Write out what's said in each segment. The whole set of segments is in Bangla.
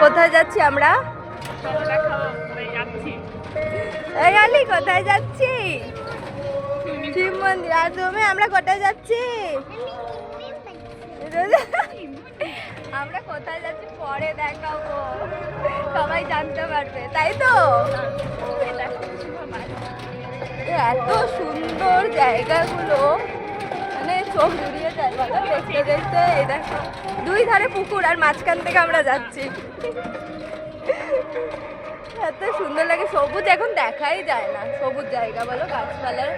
কোথায় যাচ্ছি আমরা? কোথায় যাচ্ছি? শিব মন্দির। আর তুমি? আমরা কোথায় যাচ্ছি? আমরা কোথায় যাচ্ছি পরে দেখাবো, সবাই জানতে পারবে, তাই তো? এত সুন্দর জায়গাগুলো, মানে চোখ জুড়িয়ে যায় বলো দেখতে দেখতে। এই দেখো দুই ধারে পুকুর আর মাঝখান থেকে আমরা যাচ্ছি। এত সুন্দর লাগে, সবুজ এখন দেখাই যায় না, সবুজ জায়গা বলো, গাছপালার।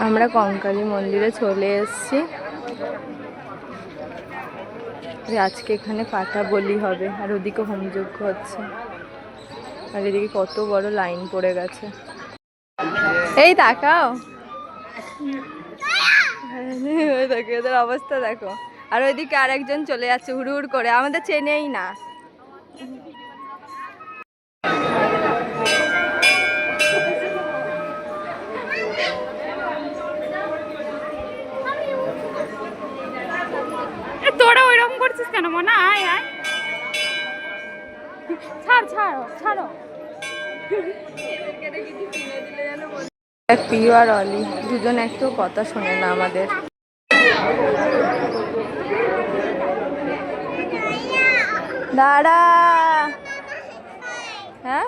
আমরা কঙ্কালী মন্দিরে চলে এসেছি। আজকে এখানে পাঠা বলি হবে, আর ওদিকে হোমযজ্ঞ হচ্ছে, আর এদিকে কত বড় লাইন পড়ে গেছে। এই তাকাও, দেখো এদের অবস্থা দেখো। আর ওইদিকে আরেকজন চলে যাচ্ছে হুড় হুড় করে, আমাদের চেনেই না। তোরা ওইরকম করছিস কেন মনে? আয় আয়, ছাড় ছাড়ো ছাড়ো। পিউ আর অলি দুজন একটু কথা শোনে না আমাদের। দাঁড়া, হ্যাঁ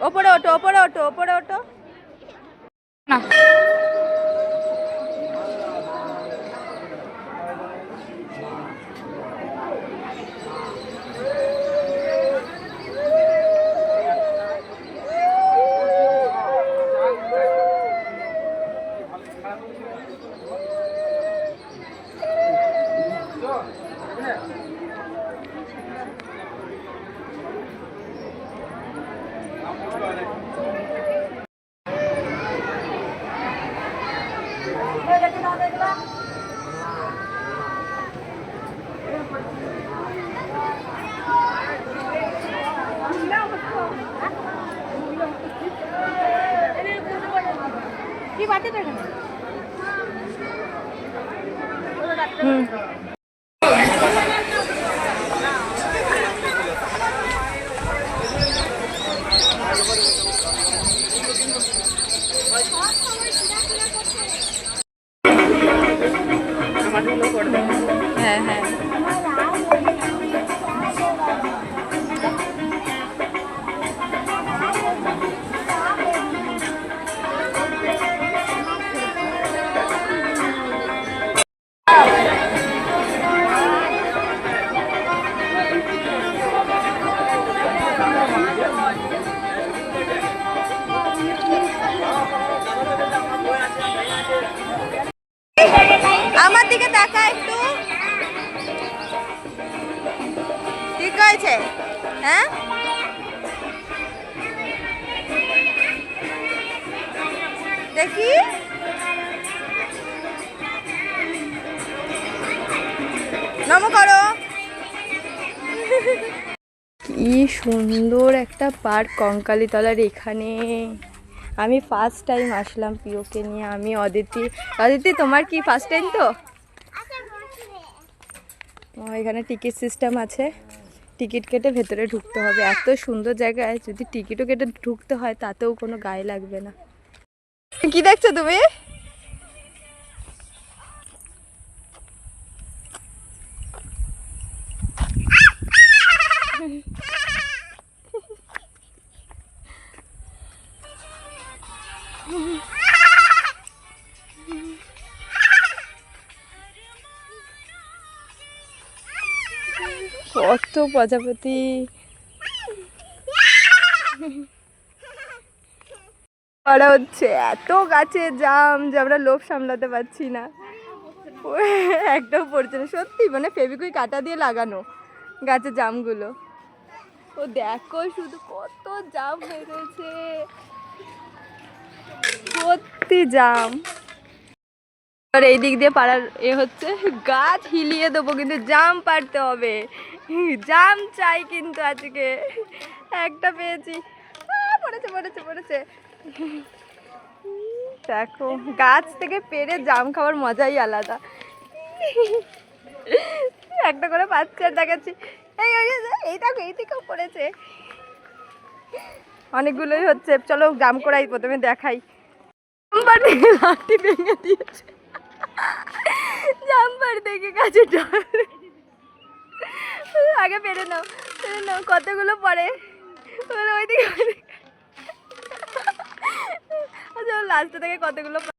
ওপরে ওঠো, ওপরে ওঠো, ওপরে ওঠো না। কি বাটে তো এখানে? হ্যাঁ হ্যাঁ, আমার দিকে তাকা একটু, ঠিক আছে? হ্যাঁ দেখি, নমো করো। কি সুন্দর একটা পার্ক কঙ্কালীতলার এখানে। আমি ফার্স্ট টাইম আসলাম পিওকে নিয়ে, আমি অদিতি। অদিতি তোমার কি ফার্স্ট টাইম? তো এখানে টিকিট সিস্টেম আছে, টিকিট কেটে ভেতরে ঢুকতে হবে। এত সুন্দর জায়গায় যদি টিকিটও কেটে ঢুকতে হয় তাতেও কোনো গায়ে লাগবে না। কি দেখছো তুমি? কত প্রজাপতি। করা হচ্ছে, এত গাছের জাম যে আমরা লোভ সামলাতে পারছি না, একদম পড়ছে না সত্যি, মানে ফেভিকুইক কাটা দিয়ে লাগানো গাছের জামগুলো। ও দেখো শুধু কত জাম হয়ে রয়েছে, সত্যি জাম। আর এই দিক দিয়ে পাড়ার হচ্ছে গাছ হিলিয়ে দেবো, কিন্তু জাম পাড়তে হবে, জাম চাই কিন্তু আজকে। একটা পেয়েছি, পড়েছে পড়েছে পড়েছে। দেখো গাছ থেকে পেড়ে জাম খাওয়ার মজাই আলাদা। একটা করে পাচ্ছি আর দেখাচ্ছি, এই দেখো এই দিকেও পড়েছে, অনেকগুলোই হচ্ছে। চলো জাম করাই প্রথমে দেখাই। লাঠি ভেঙে দিয়েছে, জাম্পার দেখে কাছে আগে পেরে নাও, পেরে নাও, কতগুলো পরে ওইদিকে। আচ্ছা লাস্ট থেকে কতগুলো